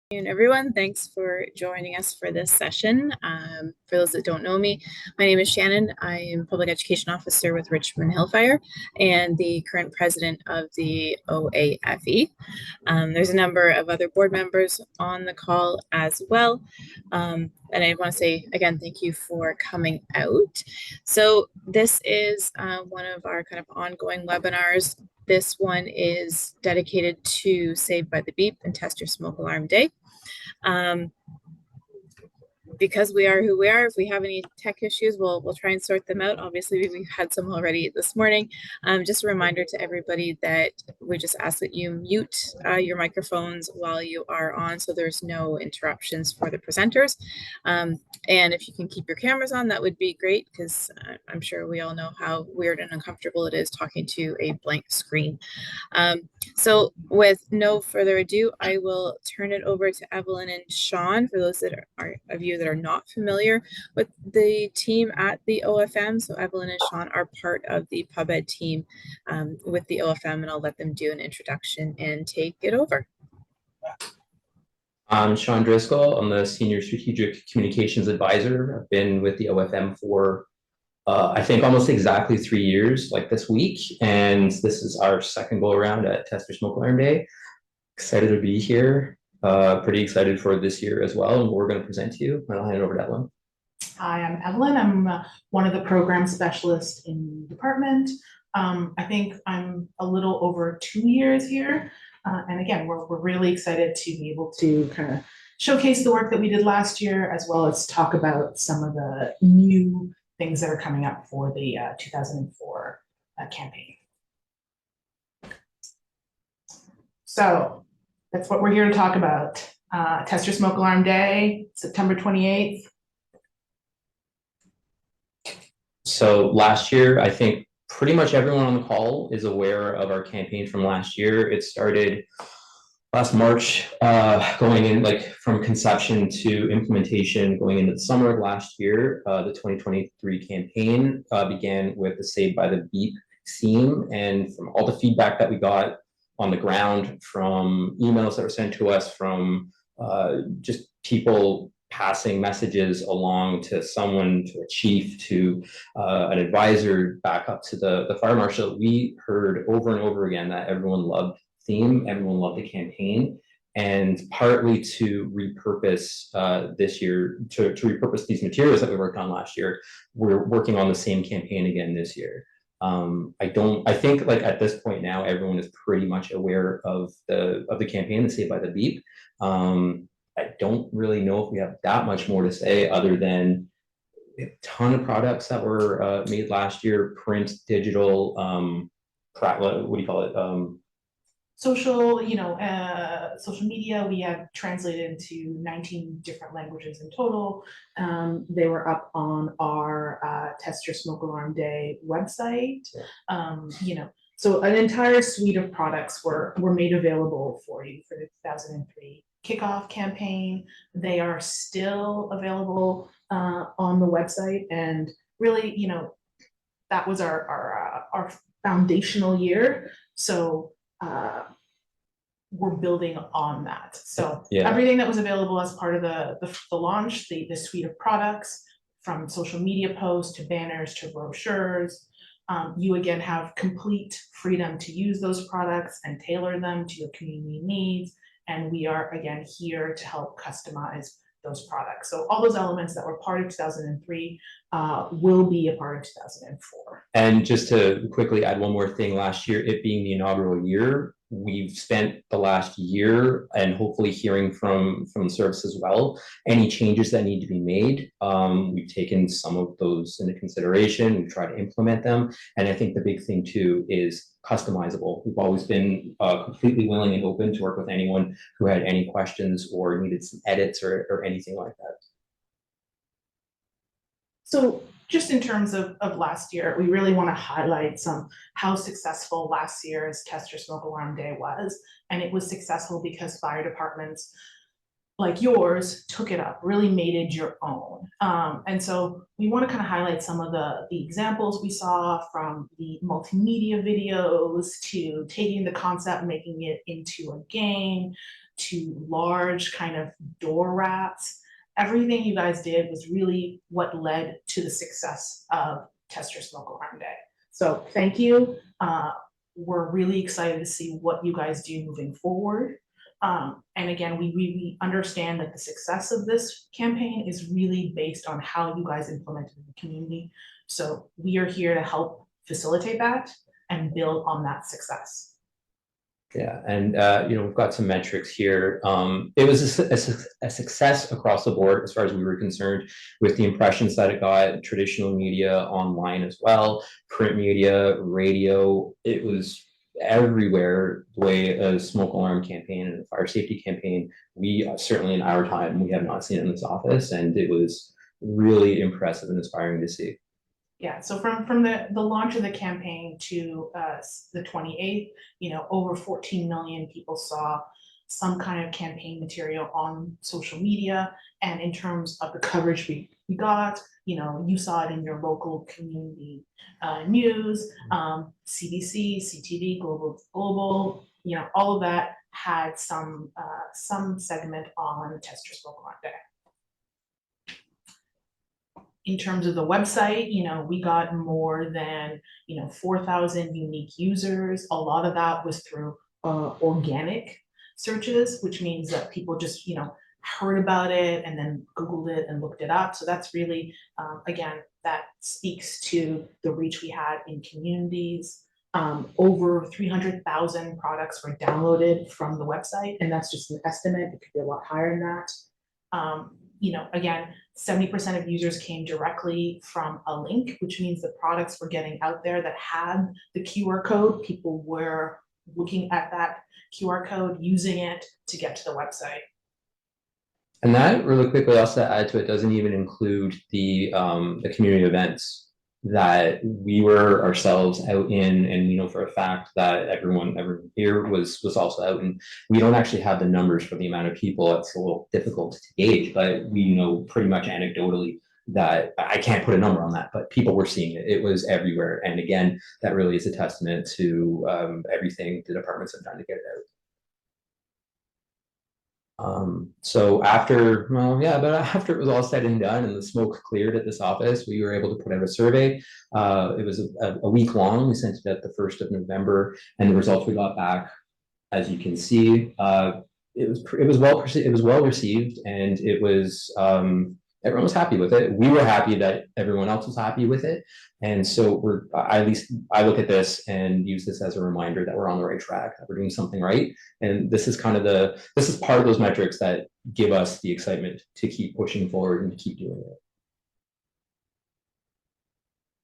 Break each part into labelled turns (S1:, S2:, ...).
S1: Everyone, thanks for joining us for this session. For those that don't know me, my name is Shannon. I am Public Education Officer with Richmond Hill Fire and the current president of the OAFE. There's a number of other board members on the call as well. And I want to say, again, thank you for coming out. So this is one of our kind of ongoing webinars. This one is dedicated to Saved by the Beep and Test Your Smoke Alarm Day. Because we are who we are, if we have any tech issues, we'll try and sort them out. Obviously, we've had some already this morning. Just a reminder to everybody that we just ask that you mute your microphones while you are on, so there's no interruptions for the presenters. And if you can keep your cameras on, that would be great, because I'm sure we all know how weird and uncomfortable it is talking to a blank screen. So with no further ado, I will turn it over to Evelyn and Sean, for those that are of you that are not familiar with the team at the OFM. So Evelyn and Sean are part of the pub ed team with the OFM, and I'll let them do an introduction and take it over.
S2: I'm Sean Driscoll. I'm the Senior Strategic Communications Advisor. I've been with the OFM for I think almost exactly 3 years, like this week, and this is our second go around at Test Your Smoke Alarm Day. Excited to be here. Pretty excited for this year as well, and what we're going to present to you. I'll hand it over to Evelyn.
S3: Hi, I'm Evelyn. I'm one of the program specialists in the department. I think I'm a little over 2 years here. And again, we're really excited to be able to kind of showcase the work that we did last year, as well as talk about some of the new things that are coming up for the 2004 campaign. So that's what we're here to talk about. Test Your Smoke Alarm Day, September 28th.
S2: So last year, I think pretty much everyone on the call is aware of our campaign from last year. It started last March, going in like from conception to implementation, going into the summer of last year. The 2023 campaign began with the Saved by the Beep theme, and from all the feedback that we got on the ground, from emails that were sent to us, from just people passing messages along to someone, to a chief, to an advisor, back up to the fire marshal, we heard over and over again that everyone loved the theme, everyone loved the campaign, and partly to repurpose this year, to repurpose these materials that we worked on last year, we're working on the same campaign again this year. I think like at this point now, everyone is pretty much aware of the campaign, the Saved by the Beep. I don't really know if we have that much more to say, other than a ton of products that were made last year: print, digital, what do you call it?
S3: Social, social media. We have translated into 19 different languages in total. They were up on our Test Your Smoke Alarm Day website. So an entire suite of products were made available for you for the 2003 kickoff campaign. They are still available on the website, and really, that was our foundational year. So we're building on that. So everything that was available as part of the launch, the suite of products, from social media posts to banners to brochures, you again have complete freedom to use those products and tailor them to your community needs. And we are again here to help customize those products. So all those elements that were part of 2003 will be a part of 2004. And
S2: just to quickly add one more thing, last year, it being the inaugural year, we've spent the last year and hopefully hearing from the service as well, any changes that need to be made. We've taken some of those into consideration. We've tried to implement them. And I think the big thing too is customizable. We've always been completely willing and open to work with anyone who had any questions or needed some edits or anything like that.
S3: So just in terms of last year, we really want to highlight how successful last year's Test Your Smoke Alarm Day was. And it was successful because fire departments like yours took it up, really made it your own. And so we want to kind of highlight some of the examples we saw, from the multimedia videos to taking the concept, making it into a game, to large kind of door wraps. Everything you guys did was really what led to the success of Test Your Smoke Alarm Day. So thank you. We're really excited to see what you guys do moving forward. And again, we understand that the success of this campaign is really based on how you guys implement it in the community. So we are here to help facilitate that and build on that success.
S2: Yeah, and we've got some metrics here. It was a success across the board as far as we were concerned, with the impressions that it got, traditional media, online as well, print media, radio. It was everywhere. The way a smoke alarm campaign and a fire safety campaign, we certainly in our time, we have not seen it in this office, and it was really impressive and inspiring to see.
S3: Yeah, so from the launch of the campaign to the 28th, over 14 million people saw some kind of campaign material on social media. And in terms of the coverage we got, you saw it in your local community news, CBC, CTV, Global, all of that had some segment on Test Your Smoke Alarm Day. In terms of the website, we got more than 4,000 unique users. A lot of that was through organic searches, which means that people just heard about it and then Googled it and looked it up. So that's really, again, that speaks to the reach we had in communities. Over 300,000 products were downloaded from the website, and that's just an estimate. It could be a lot higher than that. Again, 70% of users came directly from a link, which means the products were getting out there that had the QR code. People were looking at that QR code, using it to get to the website.
S2: And that, really quickly, also to add to it, doesn't even include the community events that we were ourselves out in, and we know for a fact that everyone here was also out. And we don't actually have the numbers for the amount of people. It's a little difficult to gauge, but we know pretty much anecdotally that I can't put a number on that, but people were seeing it. It was everywhere. And again, that really is a testament to everything the departments have done to get it out. So after it was all said and done and the smoke cleared at this office, we were able to put out a survey. It was a week long. We sent it at the 1st of November, and the results we got back, as you can see, it was well received, and it was everyone was happy with it. We were happy that everyone else was happy with it. And so at least I look at this and use this as a reminder that we're on the right track, that we're doing something right. And this is part of those metrics that give us the excitement to keep pushing forward and to keep doing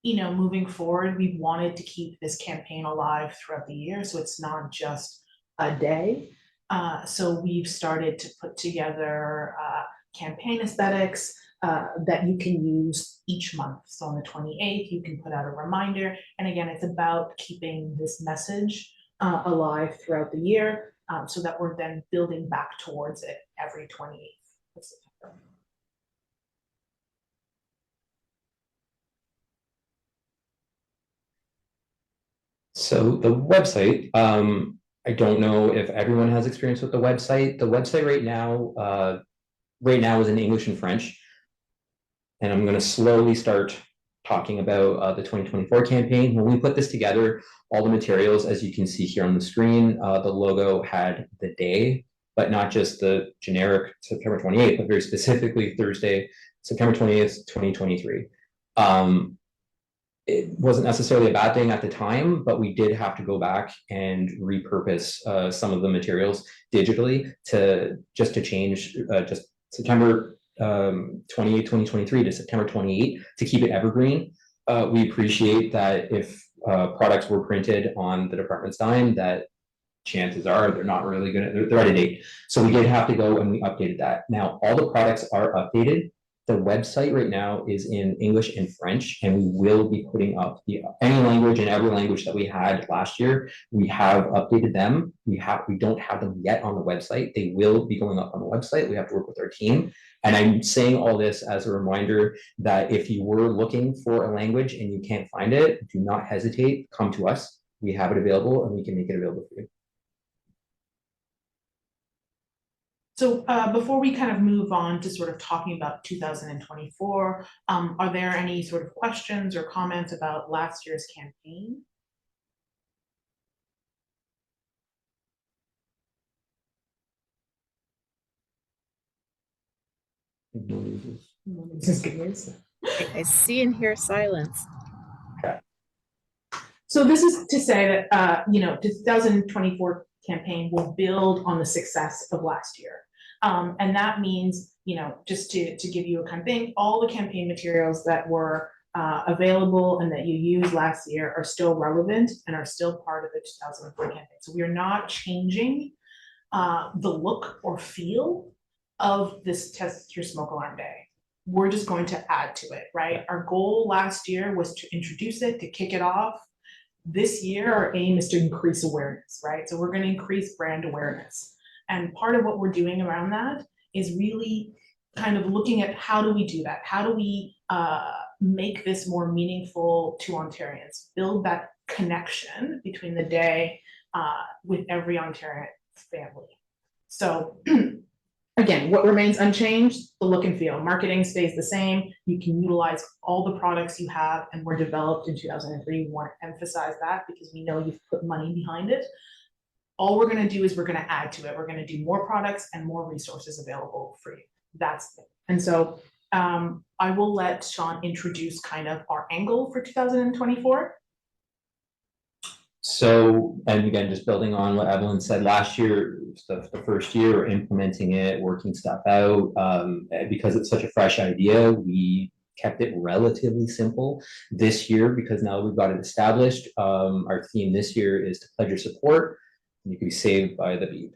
S2: it.
S3: Moving forward, we wanted to keep this campaign alive throughout the year, so it's not just a day. So we've started to put together campaign aesthetics that you can use each month. So on the 28th, you can put out a reminder. And again, it's about keeping this message alive throughout the year, so that we're then building back towards it every 28th of September.
S2: So the website, I don't know if everyone has experience with the website. The website right now is in English and French. And I'm going to slowly start talking about the 2024 campaign. When we put this together, all the materials, as you can see here on the screen, the logo had the day, but not just the generic September 28th, but very specifically Thursday, September 20th, 2023. It wasn't necessarily a bad thing at the time, but we did have to go back and repurpose some of the materials digitally to change just September 28, 2023 to September 28 to keep it evergreen. We appreciate that if products were printed on the department's dime, that chances are they're not really they're out of date. So we did have to go and we updated that. Now all the products are updated. The website right now is in English and French, and we will be putting up any language and every language that we had last year. We have updated them. We don't have them yet on the website. They will be going up on the website. We have to work with our team. And I'm saying all this as a reminder that if you were looking for a language and you can't find it, do not hesitate. Come to us. We have it available and we can make it available for you.
S3: So before we kind of move on to sort of talking about 2024, are there any sort of questions or comments about last year's campaign? This is good news.
S1: I see and hear silence.
S3: So this is to say that, you know, the 2024 campaign will build on the success of last year. And that means, you know, just to give you a kind of thing, all the campaign materials that were available and that you used last year are still relevant and are still part of the 2004 campaign. So we are not changing the look or feel of this Test Your Smoke Alarm Day. We're just going to add to it, right? Our goal last year was to introduce it, to kick it off. This year, our aim is to increase awareness, right? So we're going to increase brand awareness. And part of what we're doing around that is really kind of looking at how do we do that? How do we make this more meaningful to Ontarians? Build that connection between the day with every Ontarian family. So again, what remains unchanged? The look and feel. Marketing stays the same. You can utilize all the products you have and were developed in 2003. We want to emphasize that because we know you've put money behind it. All we're going to do is we're going to add to it. We're going to do more products and more resources available for you. That's it. And so I will let Sean introduce kind of our angle for 2024.
S2: So, and again, just building on what Evelyn said, last year, the first year, implementing it, working stuff out, because it's such a fresh idea, we kept it relatively simple. This year, because now we've got it established, our theme this year is to pledge your support, and you can be saved by the beep.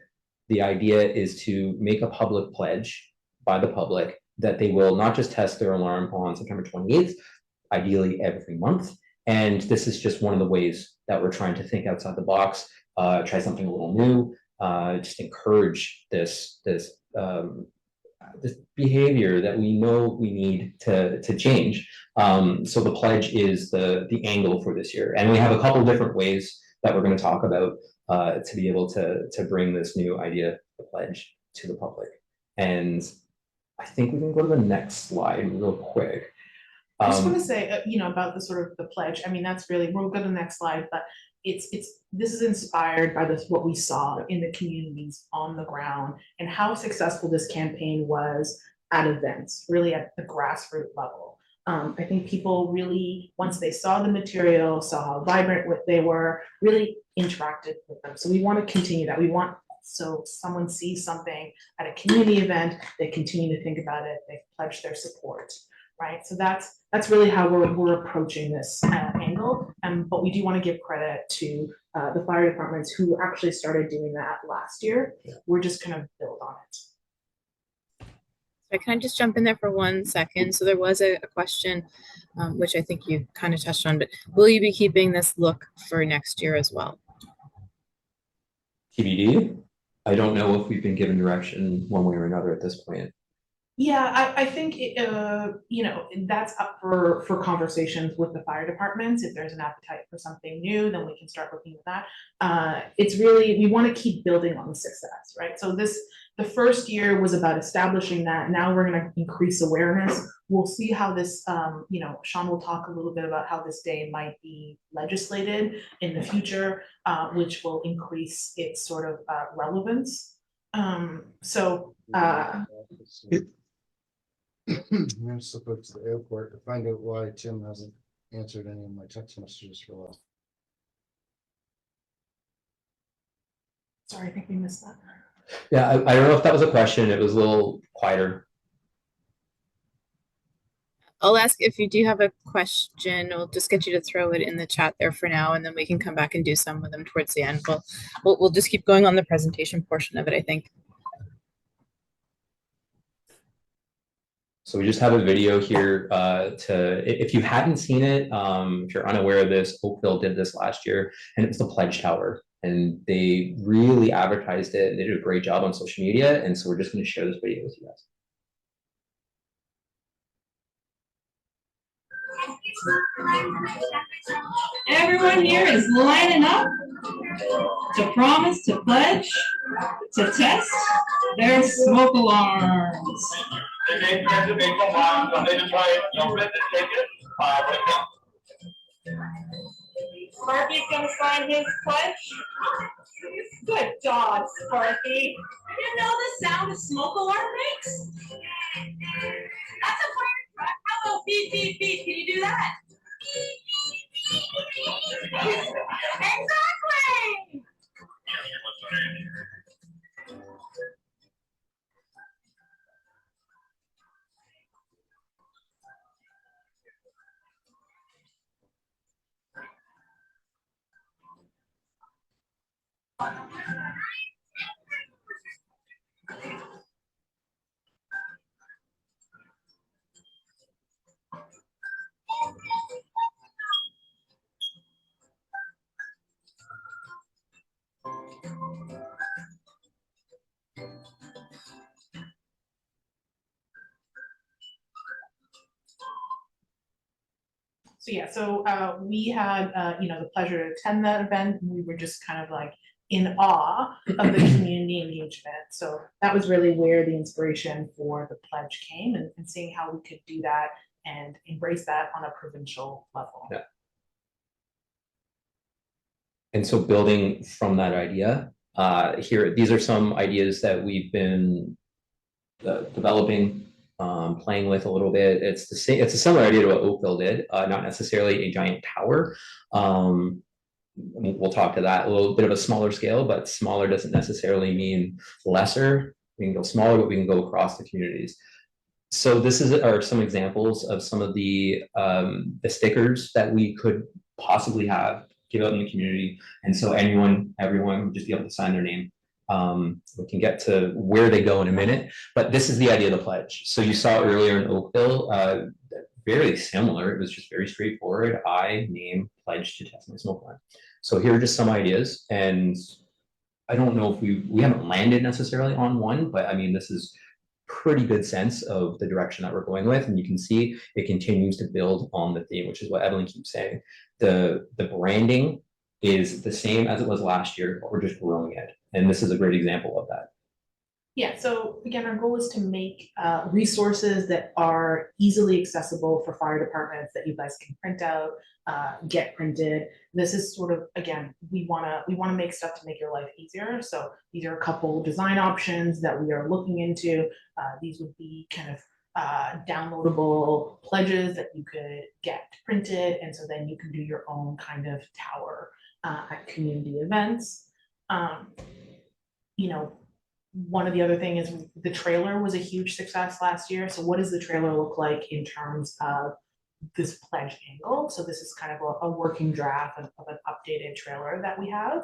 S2: The idea is to make a public pledge by the public that they will not just test their alarm on September 28th, ideally every month. And this is just one of the ways that we're trying to think outside the box, try something a little new, just encourage this behavior that we know we need to change. So the pledge is the angle for this year. And we have a couple different ways that we're going to talk about to be able to bring this new idea, the pledge, to the public. And I think we can go to the next slide real quick.
S3: I just want to say, you know, about the sort of the pledge. I mean, that's really, we'll go to the next slide, but this is inspired by what we saw in the communities on the ground and how successful this campaign was at events, really at the grassroots level. I think people really, once they saw the material, saw how vibrant they were, really interacted with them. So we want to continue that. We want, so someone sees something at a community event, they continue to think about it, they pledge their support. Right, so that's really how we're approaching this angle, but we do want to give credit to the fire departments who actually started doing that last year. Yeah. We're just going to build on it.
S1: So can I just jump in there for 1 second? So there was a question, which I think you kind of touched on, but will you be keeping this look for next year as well?
S2: TBD. I don't know if we've been given direction one way or another at this point.
S3: Yeah, I think, you know, that's up for conversations with the fire departments. If there's an appetite for something new, then we can start looking at that. It's really, we want to keep building on the success, right? So the first year was about establishing that. Now we're going to increase awareness. We'll see how this, you know, Sean will talk a little bit about how this day might be legislated in the future, which will increase its sort of relevance.
S4: I'm gonna slip up to the airport to find out why Tim hasn't answered any of my text messages for a while.
S3: Sorry, I think we missed that.
S2: Yeah, I don't know if that was a question. It was a little quieter.
S1: I'll ask if you do have a question. We'll just get you to throw it in the chat there for now, and then we can come back and do some of them towards the end. We'll just keep going on the presentation portion of it, I think.
S2: So we just have a video here if you hadn't seen it, if you're unaware of this, Oakville did this last year, and it was the Pledge Tower. And they really advertised it. They did a great job on social media. And so we're just going to share this video with you guys.
S5: Everyone here is lining up To promise, to pledge, to test their smoke alarms. Sparky's gonna sign his pledge. Good job, Sparky. You know the sound a smoke alarm makes? That's a fire truck. How about beep, beep, beep? Can you do that? Exactly! So yeah, so we had the pleasure to attend that event. We were just kind of like in awe of the community engagement. So that was really where the inspiration for the pledge came, and seeing how we could do that and embrace that on a provincial level.
S2: Yeah. And so building from that idea, these are some ideas that we've been developing, playing with a little bit. It's a similar idea to what Oakville did, not necessarily a giant tower. We'll talk to that, a little bit of a smaller scale, but smaller doesn't necessarily mean lesser. We can go smaller, but we can go across the communities. So this are some examples of some of the stickers that we could possibly give out in the community. And so everyone would just be able to sign their name. We can get to where they go in a minute, but this is the idea of the pledge. So you saw earlier in Oakville, very similar. It was just very straightforward. I name pledge to test my smoke alarm. So here are just some ideas, and I don't know if we haven't landed necessarily on one, but I mean, this is pretty good sense of the direction that we're going with, and you can see it continues to build on the theme, which is what Evelyn keeps saying. The branding is the same as it was last year, but we're just growing it, and this is a great example of that.
S3: Yeah, so again, our goal is to make resources that are easily accessible for fire departments that you guys can print out, get printed. This is sort of, again, we wanna make stuff to make your life easier. So these are a couple design options that we are looking into. These would be kind of downloadable pledges that you could get printed, and so then you can do your own kind of tower at community events. One of the other thing is the trailer was a huge success last year. So what does the trailer look like in terms of this pledge angle? So this is kind of a working draft of an updated trailer that we have.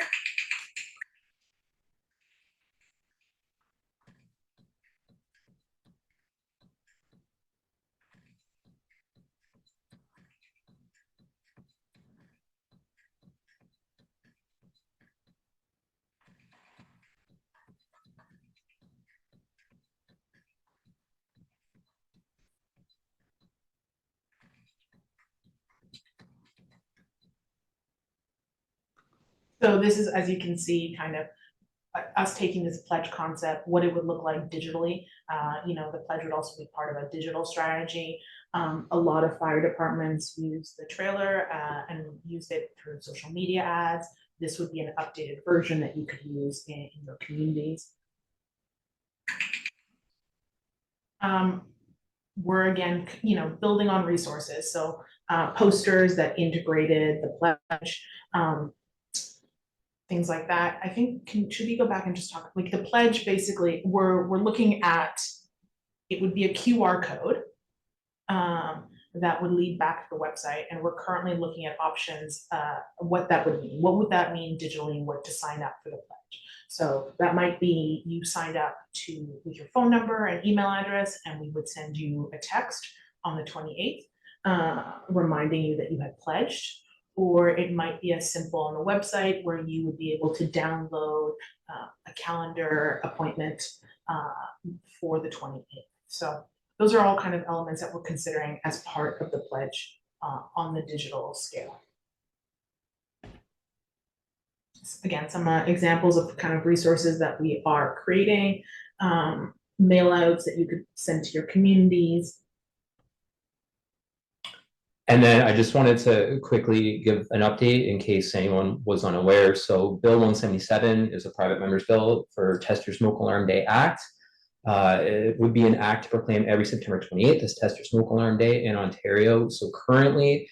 S3: So this is, as you can see, kind of us taking this pledge concept, what it would look like digitally. The pledge would also be part of a digital strategy. A lot of fire departments use the trailer and use it through social media ads. This would be an updated version that you could use in your communities. We're again, building on resources. So posters that integrated the pledge, things like that. I think, should we go back and just talk, like the pledge, basically, we're looking at, it would be a QR code that would lead back to the website. And we're currently looking at options, what that would mean. What would that mean digitally, what to sign up for the pledge? So that might be you signed up with your phone number and email address, and we would send you a text on the 28th, reminding you that you had pledged. Or it might be as simple on the website where you would be able to download a calendar appointment for the 28th. So those are all kind of elements that we're considering as part of the pledge on the digital scale.
S5: again, some examples of kind of resources that we are creating, mail outs that you could send to your communities.
S2: And then I just wanted to quickly give an update in case anyone was unaware. So Bill 177 is a private member's bill for Test Your Smoke Alarm Day Act. It would be an act to proclaim every September 28th as Test Your Smoke Alarm Day in Ontario. So currently,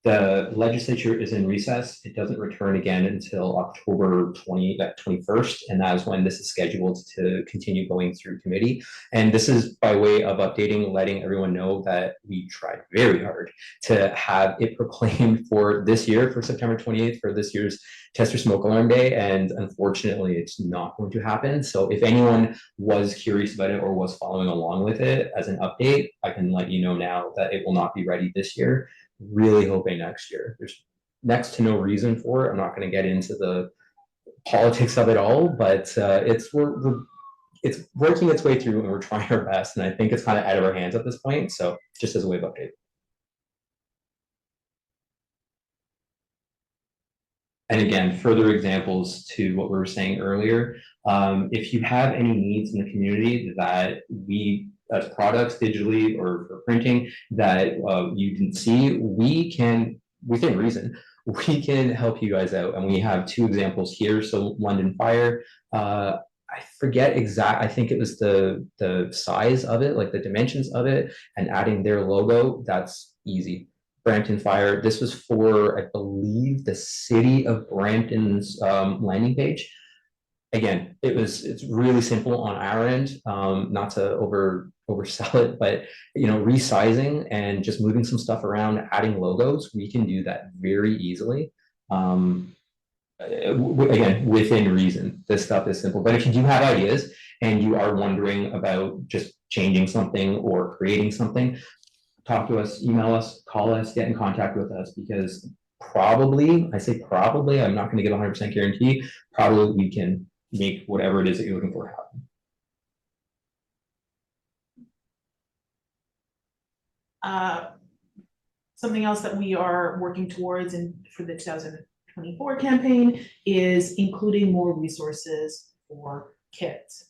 S2: the legislature is in recess. It doesn't return again until October 21st, and that is when this is scheduled to continue going through committee. And this is by way of updating, letting everyone know that we tried very hard to have it proclaimed for this year, for September 28th, for this year's Test Your Smoke Alarm Day, and unfortunately, it's not going to happen. So if anyone was curious about it or was following along with it as an update, I can let you know now that it will not be ready this year. Really hoping next year. There's next to no reason for it. I'm not going to get into the politics of it all, but it's working its way through, and we're trying our best. And I think it's kind of out of our hands at this point. So just as a way of update. And again, further examples to what we were saying earlier. If you have any needs in the community that we as products digitally or for printing that you didn't see, we can, within reason, we can help you guys out. And we have two examples here. So London Fire, I forget exact, I think it was the size of it, like the dimensions of it, and adding their logo, that's easy. Brampton Fire, this was for, I believe, the city of Brampton's landing page. Again, it's really simple on our end, not to oversell it, but resizing and just moving some stuff around, adding logos, we can do that very easily. Again, within reason, this stuff is simple. But if you do have ideas and you are wondering about just changing something or creating something, talk to us, email us, call us, get in contact with us, because probably, I say probably, I'm not going to give 100% guarantee, probably we can make whatever it is that you're looking for happen.
S5: Something else that we are working towards for the 2024 campaign is including more resources for kids.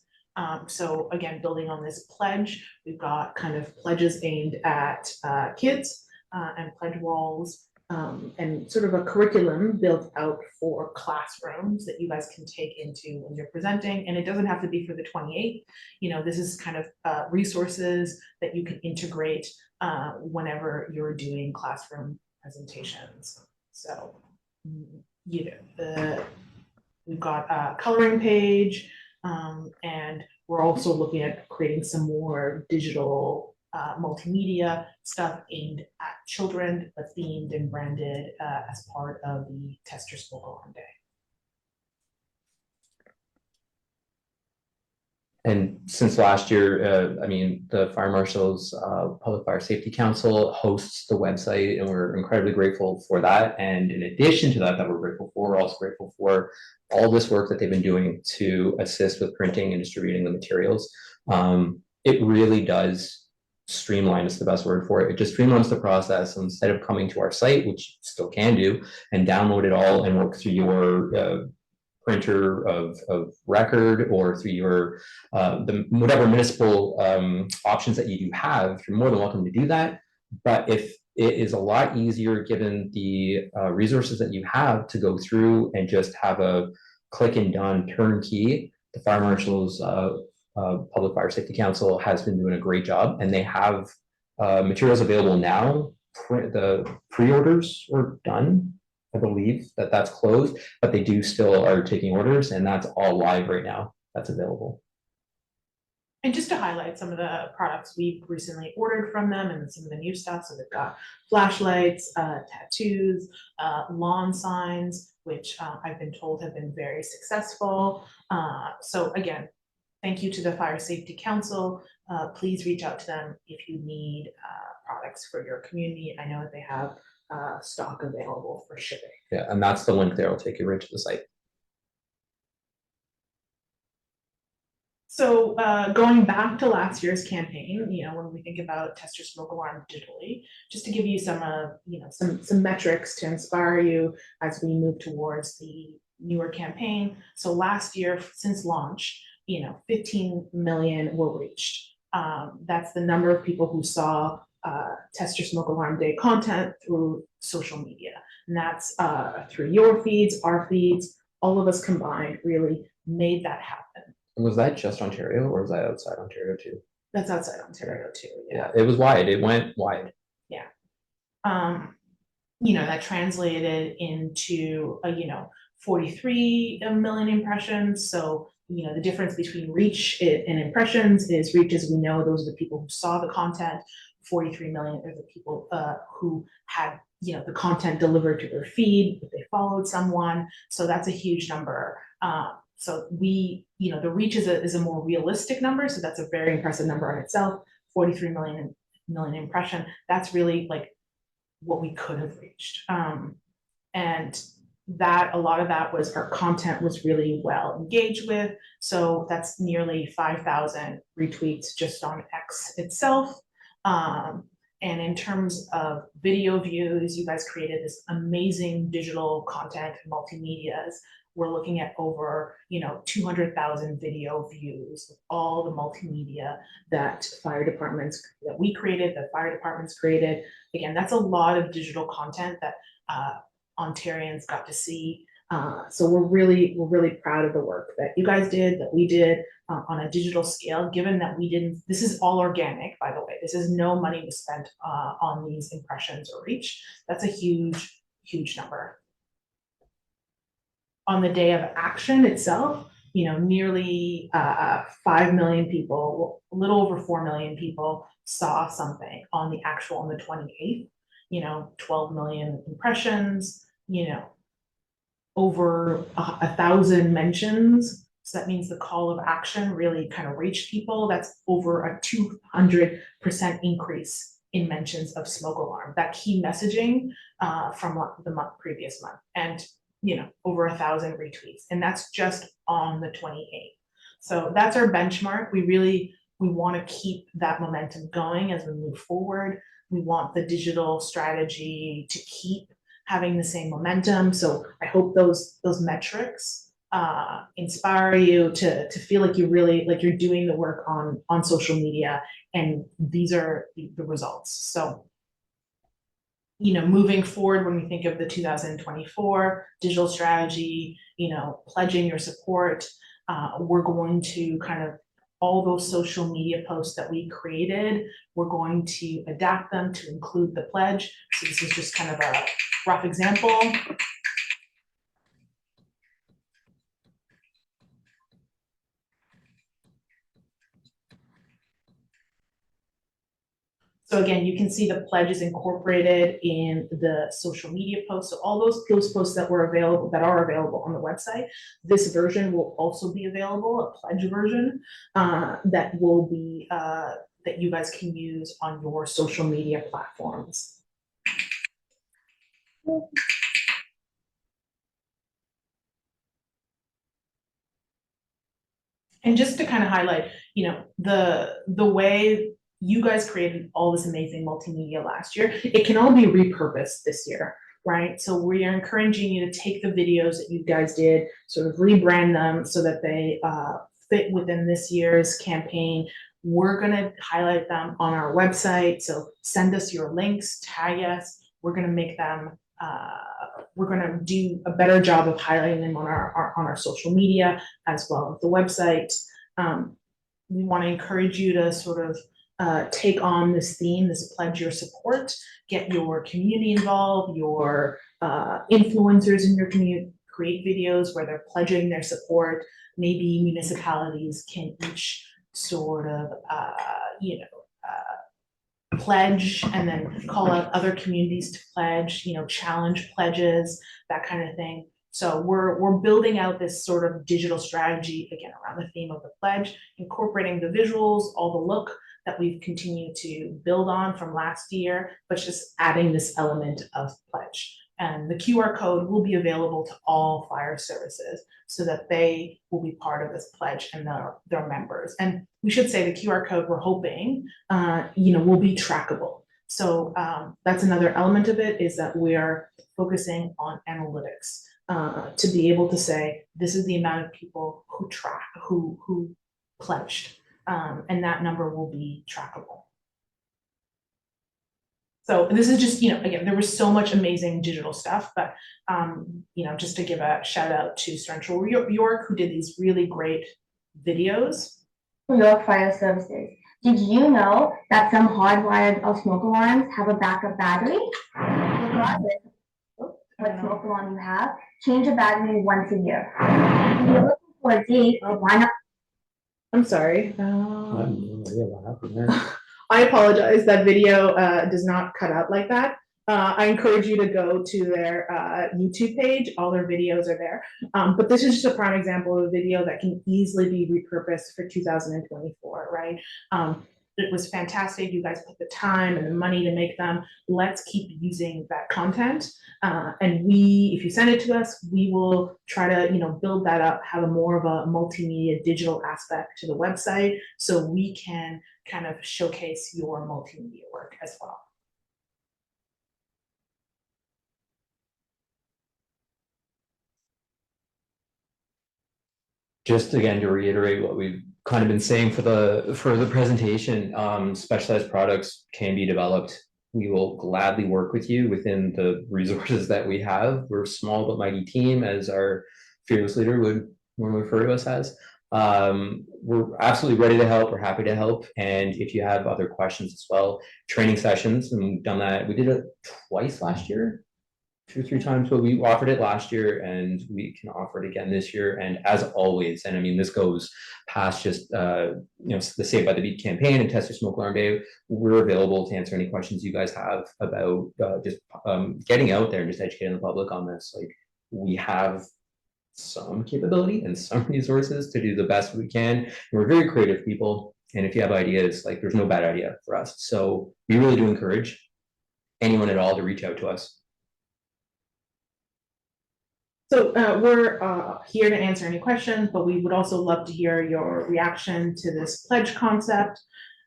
S5: So again, building on this pledge, we've got kind of pledges aimed at kids and pledge walls, and sort of a curriculum built out for classrooms that you guys can take into when you're presenting. And it doesn't have to be for the 28th. This is kind of resources that you can integrate whenever you're doing classroom presentations. So, we've got a coloring page, and we're also looking at creating some more digital multimedia stuff aimed at children, but themed and branded as part of the Test Your Smoke Alarm Day.
S2: And since last year, I mean, the Fire Marshal's Public Fire Safety Council hosts the website, and we're incredibly grateful for that. And in addition to that, we're grateful for, we're also grateful for all this work that they've been doing to assist with printing and distributing the materials. It really does streamline, is the best word for it. It just streamlines the process. Instead of coming to our site, which you still can do, and download it all and work through your printer of record or through your whatever municipal options that you do have, you're more than welcome to do that. But if it is a lot easier, given the resources that you have, to go through and just have a click and done turnkey, the Fire Marshal's Public Fire Safety Council has been doing a great job, and they have materials available now. The pre-orders were done. I believe that's closed, but they do still are taking orders, and that's all live right now. That's available.
S5: And just to highlight some of the products we've recently ordered from them and some of the new stuff. So they've got flashlights, tattoos, lawn signs, which I've been told have been very successful. So again, thank you to the Fire Safety Council. Please reach out to them if you need products for your community. I know that they have stock available for shipping.
S2: Yeah, and that's the link there. I'll take you right to the site.
S5: So going back to last year's campaign, when we think about Test Your Smoke Alarm digitally, just to give you some metrics to inspire you as we move towards the newer campaign. So last year, since launch, 15 million were reached. That's the number of people who saw Test Your Smoke Alarm Day content through social media. And that's through your feeds, our feeds, all of us combined really made that happen.
S2: Was that just Ontario or was that outside Ontario too?
S5: That's outside Ontario too.
S2: Yeah, it was wide. It went wide.
S5: Yeah. That translated into 43 million impressions. So, the difference between reach and impressions is reach, as we know, those are the people who saw the content. 43 million are the people who had, the content delivered to their feed, if they followed someone. So that's a huge number. So the reach is a more realistic number. So that's a very impressive number on itself. 43 million impression. That's really like what we could have reached. And that a lot of that was our content was really well engaged with. So that's nearly 5,000 retweets just on X itself. And in terms of video views, you guys created this amazing digital content and multimedias. We're looking at over 200,000 video views with all the multimedia that we created, that fire departments created. Again, that's a lot of digital content that Ontarians got to see. So we're really proud of the work that you guys did, that we did on a digital scale, given that this is all organic, by the way. This is no money was spent on these impressions or reach. That's a huge, huge number. On the day of action itself, nearly 5 million people, a little over 4 million people saw something on the 28th, 12 million impressions, over 1,000 mentions. So that means the call of action really kind of reached people. That's over a 200% increase in mentions of smoke alarm, that key messaging from the previous month. And over 1,000 retweets, and that's just on the 28th. So that's our benchmark. We want to keep that momentum going as we move forward. We want the digital strategy to keep having the same momentum. So I hope those metrics inspire you to feel like you really you're doing the work on social media, and these are the results. So moving forward, when we think of the 2024 digital strategy, pledging your support, we're going to kind of all those social media posts that we created, we're going to adapt them to include the pledge. So this is just kind of a rough example. So again, you can see the pledge is incorporated in the social media posts. So all those posts that are available on the website, this version will also be available, a pledge version that will be that you guys can use on your social media platforms. And just to kind of highlight, the way you guys created all this amazing multimedia last year, it can all be repurposed this year, right? So we are encouraging you to take the videos that you guys did, sort of rebrand them so that they fit within this year's campaign. We're gonna highlight them on our website. So send us your links, tag us. We're gonna make them, we're gonna do a better job of highlighting them on our social media as well as the website. We wanna encourage you to sort of take on this theme, this pledge your support, get your community involved, your influencers in your community, create videos where they're pledging their support. Maybe municipalities can each sort of, pledge and then call out other communities to pledge, challenge pledges, that kind of thing. So we're building out this sort of digital strategy, again, around the theme of the pledge, incorporating the visuals, all the look that we've continued to build on from last year, but just adding this element of pledge. And the QR code will be available to all fire services so that they will be part of this pledge and their members. And we should say the QR code, we're hoping, will be trackable. So that's another element of it, is that we are focusing on analytics. to be able to say, this is the amount of people who pledged, and that number will be trackable. So this is just, again, there was so much amazing digital stuff, but, just to give a shout out to Central York, who did these really great videos.
S6: York Fire Services. Did you know that some hardwired smoke alarms have a backup battery? Regardless of what smoke alarm you have, change the battery once a year. If you're looking for a date, why not?
S5: I'm sorry.
S2: I have no idea what happened there.
S5: I apologize. That video does not cut out like that. I encourage you to go to their YouTube page. All their videos are there. But this is just a prime example of a video that can easily be repurposed for 2024, right? It was fantastic. You guys put the time and the money to make them. Let's keep using that content. And if you send it to us, we will try to, build that up, have a more of a multimedia digital aspect to the website so we can kind of showcase your multimedia work as well.
S2: Just again, to reiterate what we've kind of been saying for the presentation, specialized products can be developed. We will gladly work with you within the resources that we have. We're a small but mighty team, as our fearless leader would refer to us as. We're absolutely ready to help. We're happy to help. And if you have other questions as well, training sessions, and we've done that. We did it twice last year, 2 or 3 times, but we offered it last year and we can offer it again this year. And as always, and I mean, this goes past just, the Save by the Beat campaign and Test Your Smoke Alarm Day. We're available to answer any questions you guys have about just getting out there and just educating the public on this. Like, we have some capability and some resources to do the best we can. And we're very creative people. And if you have ideas, like, there's no bad idea for us. So we really do encourage anyone at all to reach out to us.
S5: So we're here to answer any questions, but we would also love to hear your reaction to this pledge concept.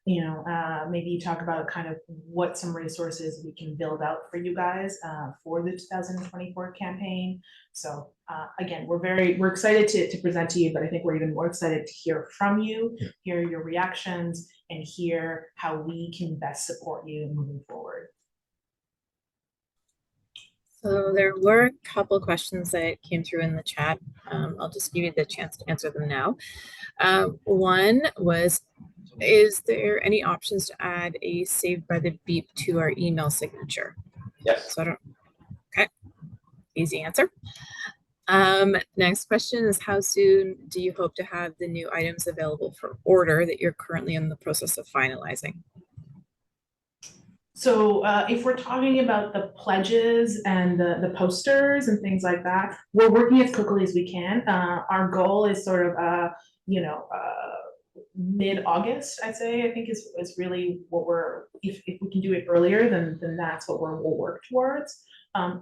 S5: Maybe you talk about kind of what some resources we can build out for you guys for the 2024 campaign. So again, we're excited to present to you, but I think we're even more excited to hear from you, hear your reactions, and hear how we can best support you moving forward.
S1: So there were a couple questions that came through in the chat. I'll just give you the chance to answer them now. One was, is there any options to add a Saved by the Beep to our email signature?
S2: Yes.
S1: So okay, easy answer. Next question is, how soon do you hope to have the new items available for order that you're currently in the process of finalizing?
S5: So if we're talking about the pledges and the posters and things like that, we're working as quickly as we can. Our goal is sort of, mid-August, I'd say, I think is really what if we can do it earlier, then that's what we'll work towards.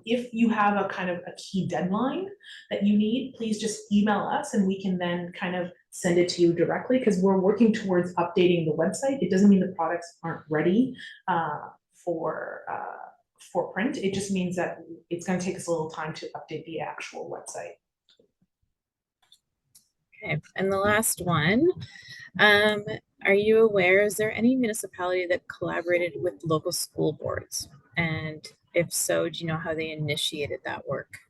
S5: If you have a kind of a key deadline that you need, please just email us and we can then kind of send it to you directly, because we're working towards updating the website. It doesn't mean the products aren't ready for print. It just means that it's going to take us a little time to update the actual website.
S1: Okay, and the last one, are you aware, is there any municipality that collaborated with local school boards? And if so, do you know how they initiated that work?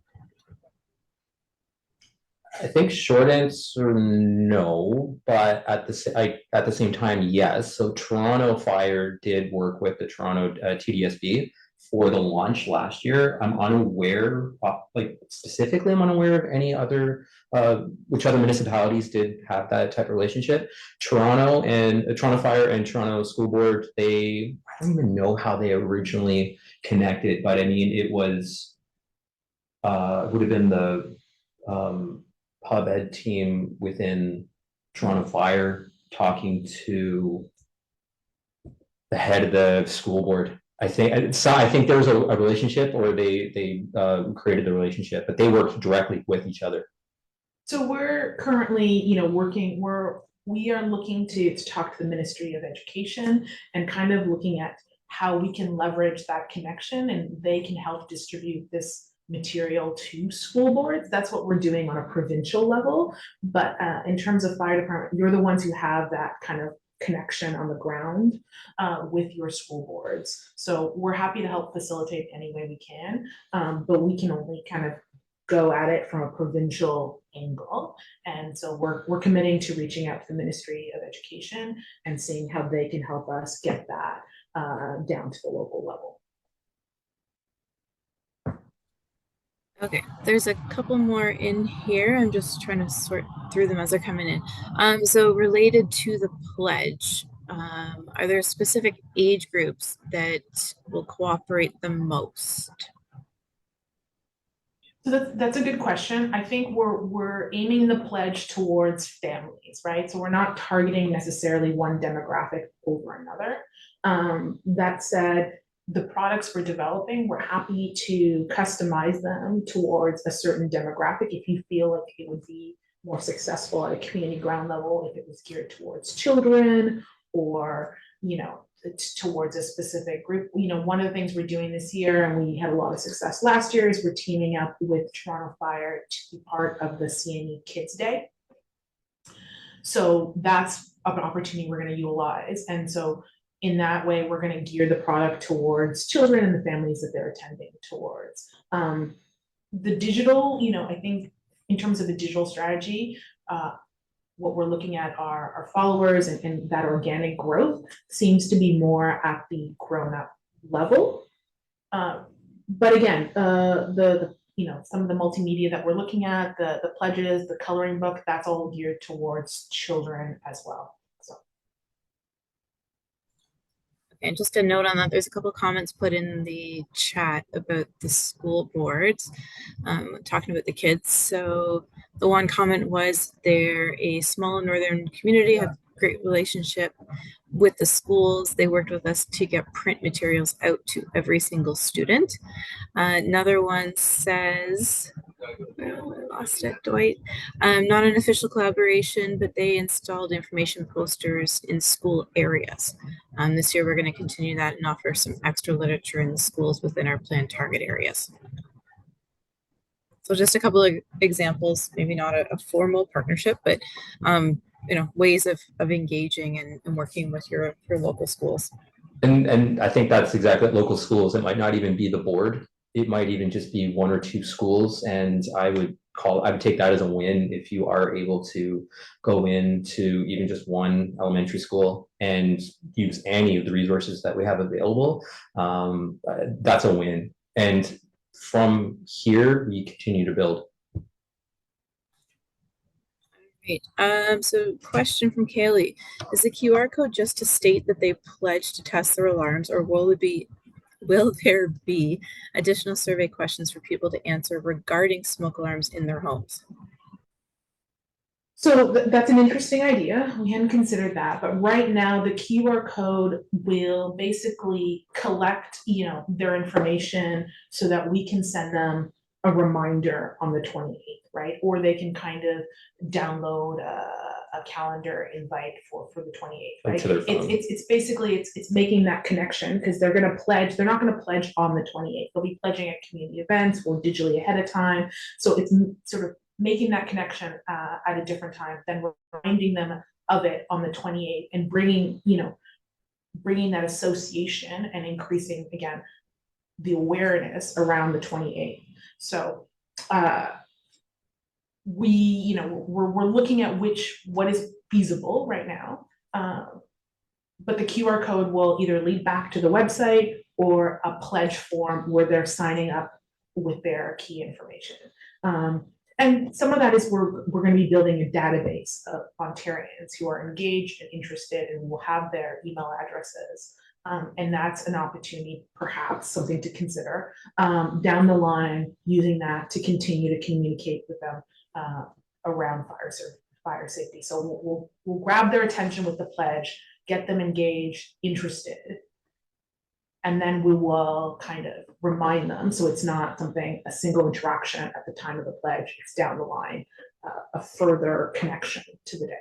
S2: I think short answer, no, but at the same time, yes. So Toronto Fire did work with the Toronto TDSB for the launch last year. I'm unaware, specifically, I'm unaware of any other, which other municipalities did have that type of relationship. Toronto Fire and Toronto School Board, I don't even know how they originally connected, but I mean, it was, would have been the, pub ed team within Toronto Fire talking to the head of the school board. I think there was a relationship, or they created the relationship, but they worked directly with each other.
S5: So we're currently, we are looking to talk to the Ministry of Education and kind of looking at how we can leverage that connection, and they can help distribute this material to school boards. That's what we're doing on a provincial level. But in terms of fire department, you're the ones who have that kind of connection on the ground with your school boards. So we're happy to help facilitate any way we can, but we can only kind of go at it from a provincial angle. And so we're committing to reaching out to the Ministry of Education and seeing how they can help us get that down to the local level.
S1: Okay, there's a couple more in here. I'm just trying to sort through them as they're coming in. So related to the pledge, are there specific age groups that will cooperate the most?
S5: So that's a good question. I think we're aiming the pledge towards families, right? So we're not targeting necessarily one demographic over another. That said, the products we're developing, we're happy to customize them towards a certain demographic if you feel like it would be more successful at a community ground level, if it was geared towards children or, you know, towards a specific group. You know, one of the things we're doing this year, and we had a lot of success last year, is we're teaming up with Toronto Fire to be part of the CNE Kids Day. So that's an opportunity we're going to utilize. And so in that way, we're going to gear the product towards children and the families that they're attending towards. The digital, you know, I think in terms of the digital strategy, what we're looking at are our followers, and that organic growth seems to be more at the grown-up level. But again, the you know, some of the multimedia that we're looking at, the pledges, the coloring book, that's all geared towards children as well. So.
S1: And just a note on that, there's a couple of comments put in the chat about the school boards, talking about the kids. So the one comment was they're a small northern community, have a great relationship with the schools. They worked with us to get print materials out to every single student. Another one says, oh, I lost it, Dwight. Not an official collaboration, but they installed information posters in school areas. This year, we're going to continue that and offer some extra literature in the schools within our planned target areas. So just a couple of examples, maybe not a formal partnership, but you know, ways of engaging and working with your local schools.
S2: And I think that's exactly local schools. It might not even be the board. It might even just be one or two schools. And I would take that as a win if you are able to go into even just one elementary school and use any of the resources that we have available. That's a win. And from here, we continue to build.
S1: Great. So question from Kaylee, is the QR code just to state that they pledged to test their alarms, or will there be additional survey questions for people to answer regarding smoke alarms in their homes?
S5: So that's an interesting idea. We hadn't considered that, but right now the QR code will basically collect, you know, their information so that we can send them a reminder on the 28th, right? Or they can kind of download a calendar invite for the 28th, right?
S2: To their phone.
S5: It's basically it's making that connection, because they're going to pledge. They're not going to pledge on the 28th. They'll be pledging at community events or digitally ahead of time. So it's sort of making that connection at a different time, then reminding them of it on the 28th, and bringing that association and increasing again the awareness around the 28th. So we're looking at what is feasible right now, but the QR code will either lead back to the website or a pledge form where they're signing up with their key information. And some of that is we're going to be building a database of Ontarians who are engaged and interested and will have their email addresses. And that's an opportunity, perhaps something to consider down the line, using that to continue to communicate with them around fire safety. So we'll grab their attention with the pledge, get them engaged, interested, and then we will kind of remind them. So it's not a single interaction at the time of the pledge, it's down the line, a further connection to the day.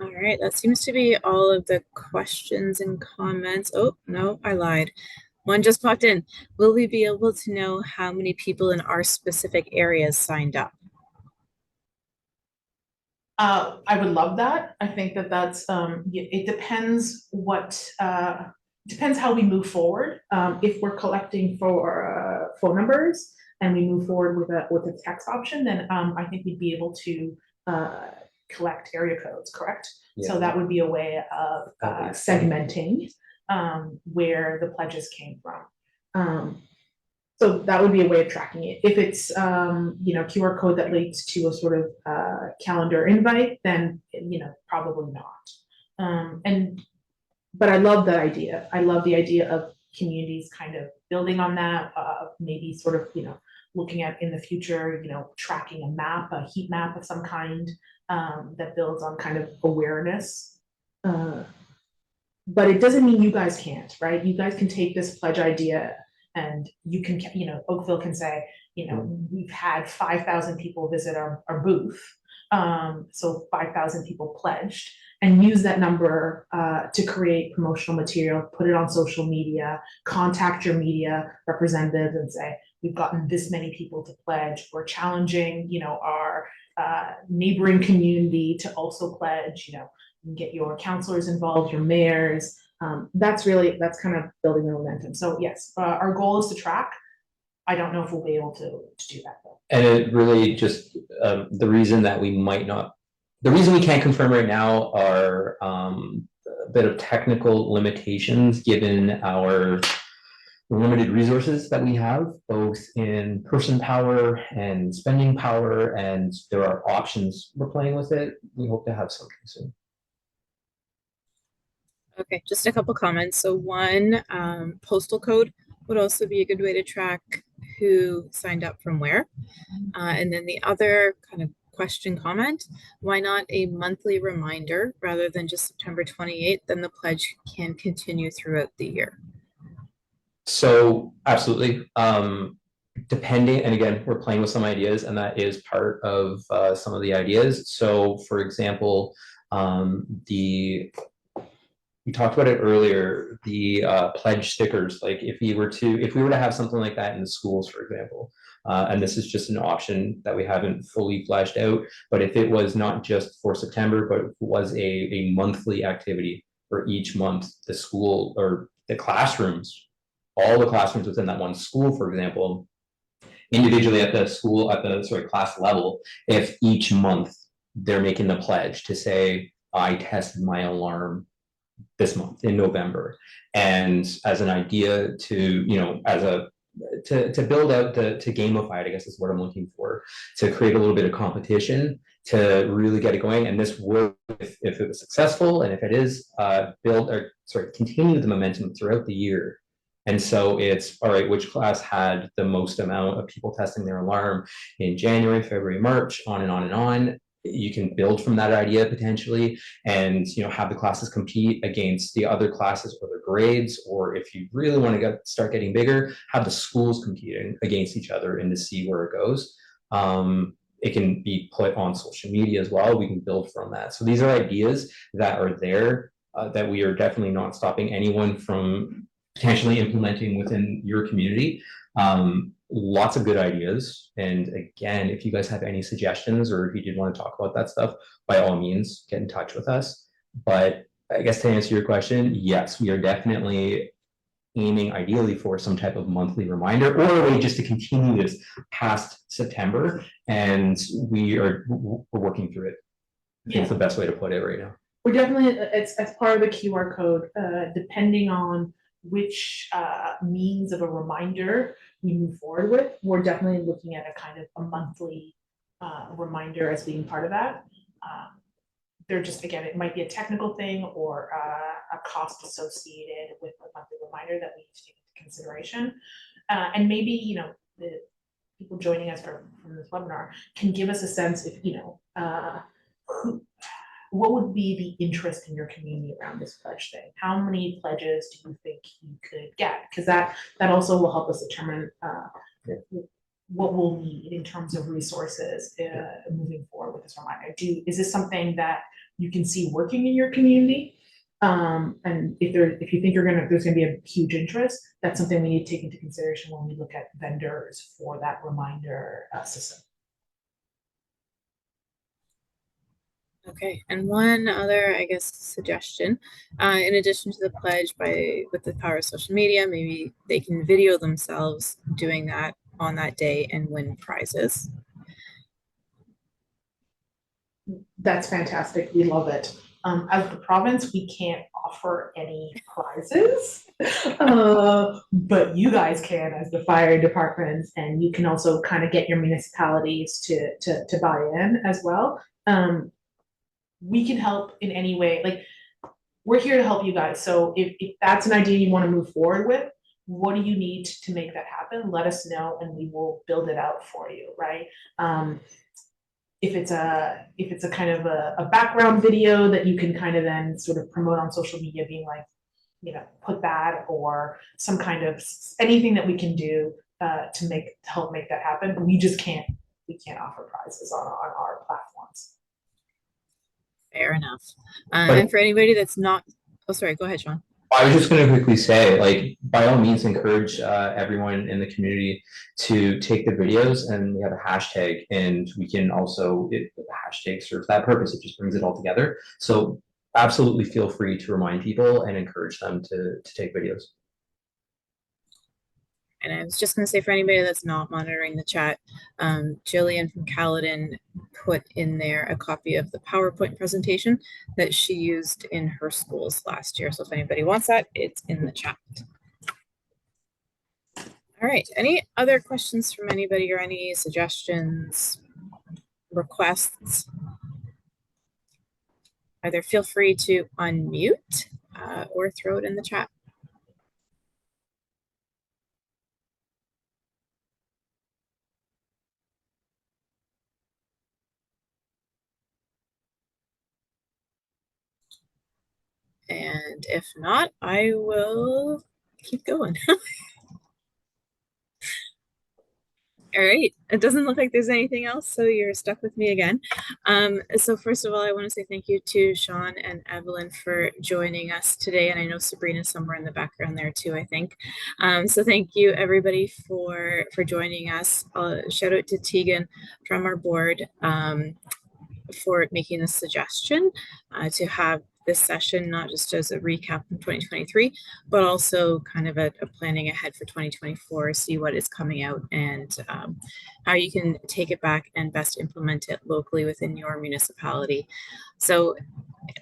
S1: All right, that seems to be all of the questions and comments. Oh, no, I lied. One just popped in. Will we be able to know how many people in our specific areas signed up?
S5: I would love that. I think that that's, it depends depends how we move forward. If we're collecting for phone numbers and we move forward with a text option, then I think we'd be able to collect area codes, correct?
S2: Yeah.
S5: So that would be a way of segmenting where the pledges came from. So that would be a way of tracking it. If it's QR code that leads to a sort of calendar invite, then probably not. But I love that idea. I love the idea of communities kind of building on that, maybe sort of looking at in the future, tracking a map, a heat map of some kind that builds on kind of awareness. But it doesn't mean you guys can't, right? You guys can take this pledge idea and you can, Oakville can say, we've had 5,000 people visit our booth. So 5,000 people pledged, and use that number to create promotional material, put it on social media, contact your media representatives and say, we've gotten this many people to pledge. We're challenging, our neighboring community to also pledge, get your counselors involved, your mayors. That's kind of building the momentum. So yes, our goal is to track. I don't know if we'll be able to do that though.
S2: And it really just, the reason we can't confirm right now are a bit of technical limitations given our limited resources that we have, both in person power and spending power, and there are options we're playing with it. We hope to have something soon.
S1: Okay, just a couple comments. So one, postal code would also be a good way to track who signed up from where. And then the other kind of question comment, why not a monthly reminder rather than just September 28th? Then the pledge can continue throughout the year.
S2: So absolutely. Depending, and again, we're playing with some ideas, and that is part of some of the ideas. So for example, we talked about it earlier, the pledge stickers. Like if we were to have something like that in the schools, for example, and this is just an option that we haven't fully fleshed out, but if it was not just for September, but it was a monthly activity for each month, the school or the classrooms, all the classrooms within that one school, for example, individually at the school, at the class level, if each month they're making the pledge to say, I tested my alarm this month in November, and as an idea to to build out to gamify it, I guess is what I'm looking for, to create a little bit of competition to really get it going. And this would, if it was successful, and if it is, continue the momentum throughout the year. And so it's all right, which class had the most amount of people testing their alarm in January, February, March, on and on and on. You can build from that idea potentially, and have the classes compete against the other classes or their grades, or if you really want to start getting bigger, have the schools competing against each other and to see where it goes. It can be put on social media as well. We can build from that. So these are ideas that are there that we are definitely not stopping anyone from potentially implementing within your community. Lots of good ideas. And again, if you guys have any suggestions, or if you did want to talk about that stuff, by all means, get in touch with us. But I guess to answer your question, yes, we are definitely aiming ideally for some type of monthly reminder, or a way just to continue this past September. And we're working through it. I think it's the best way to put it right now.
S5: We're definitely, it's as part of the QR code, depending on which means of a reminder we move forward with, we're definitely looking at a kind of a monthly reminder as being part of that. They're just, again, it might be a technical thing or a cost associated with a monthly reminder that we need to take into consideration. And maybe, the people joining us from this webinar can give us a sense if, what would be the interest in your community around this pledge thing? How many pledges do you think you could get? Because that also will help us determine what we'll need in terms of resources moving forward with this reminder. Is this something that you can see working in your community? And if you think there's gonna be a huge interest, that's something we need to take into consideration when we look at vendors for that reminder system.
S1: Okay, and one other, I guess, suggestion, in addition to the pledge with the power of social media, maybe they can video themselves doing that on that day and win prizes.
S5: That's fantastic. We love it. As the province, we can't offer any prizes, but you guys can as the fire departments, and you can also kind of get your municipalities to buy in as well. We can help in any way. Like, we're here to help you guys. So if that's an idea you want to move forward with, what do you need to make that happen? Let us know and we will build it out for you, right? If it's a kind of a background video that you can kind of then sort of promote on social media, being like, put that, or some kind of anything that we can do to help make that happen. We can't offer prizes on our platforms.
S1: Fair enough. And for anybody that's not, oh, sorry, go ahead, Sean.
S2: I was just going to quickly say, like, by all means, encourage everyone in the community to take the videos, and we have a hashtag, and we can also, the hashtag serves that purpose. It just brings it all together. So absolutely feel free to remind people and encourage them to take videos.
S1: And I was just going to say, for anybody that's not monitoring the chat, Jillian from Caledon put in there a copy of the PowerPoint presentation that she used in her schools last year. So if anybody wants that, it's in the chat. All right. Any other questions from anybody, or any suggestions, requests? Either feel free to unmute or throw it in the chat. And if not, I will keep going. All right, it doesn't look like there's anything else, so you're stuck with me again. So first of all, I want to say thank you to Sean and Evelyn for joining us today, and I know Sabrina's somewhere in the background there too, I think. So thank you everybody for joining us. Shout out to Tegan from our board for making a suggestion to have this session, not just as a recap of 2023, but also kind of a planning ahead for 2024, see what is coming out and how you can take it back and best implement it locally within your municipality. So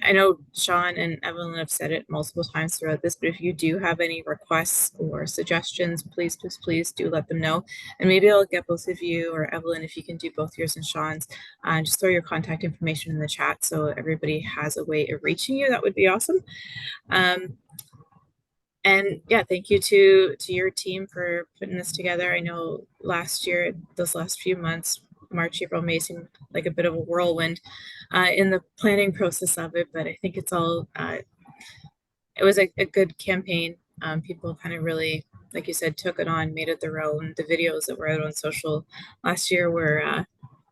S1: I know Sean and Evelyn have said it multiple times throughout this, but if you do have any requests or suggestions, please do let them know. And maybe I'll get both of you, or Evelyn, if you can do both yours and Sean's, just throw your contact information in the chat so everybody has a way of reaching you. That would be awesome. And yeah, thank you to your team for putting this together. I know last year, those last few months, March, April, May seemed like a bit of a whirlwind in the planning process of it, but I think it's all, it was a good campaign. People kind of really, like you said, took it on, made it their own. The videos that were out on social last year were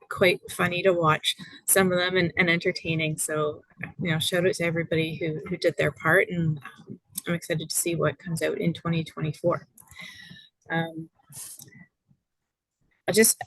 S1: quite funny to watch, some of them, and entertaining. So, shout out to everybody who did their part, and I'm excited to see what comes out in 2024. I'll just,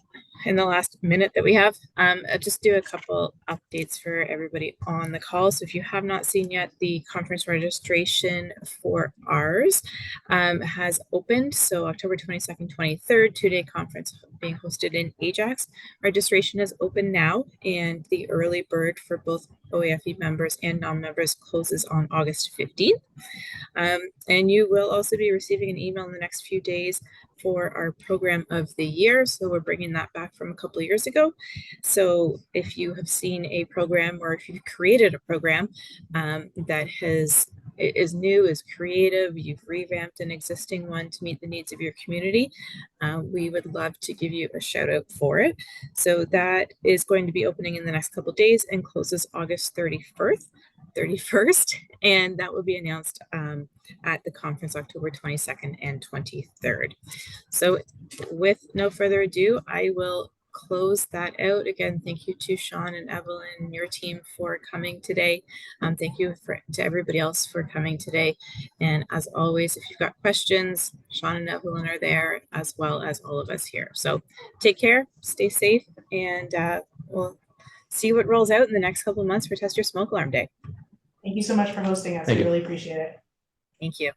S1: in the last minute that we have, I'll just do a couple updates for everybody on the call. So if you have not seen yet, the conference registration for ours has opened. So October 22nd, 23rd, 2-day conference being hosted in Ajax. Registration is open now, and the early bird for both OAFE members and non-members closes on August 15th. And you will also be receiving an email in the next few days for our program of the year. So we're bringing that back from a couple of years ago. So if you have seen a program, or if you've created a program that is new, is creative, you've revamped an existing one to meet the needs of your community, we would love to give you a shout out for it. So that is going to be opening in the next couple of days and closes August 31st. 31st, and that will be announced at the conference October 22nd and 23rd. So with no further ado, I will close that out. Again, thank you to Sean and Evelyn and your team for coming today. Thank you to everybody else for coming today. And as always, if you've got questions, Sean and Evelyn are there, as well as all of us here. So take care, stay safe, and we'll see what rolls out in the next couple of months for Test Your Smoke Alarm Day.
S5: Thank you so much for hosting us.
S2: Thank
S5: We
S2: you.
S5: really appreciate it.
S1: Thank you.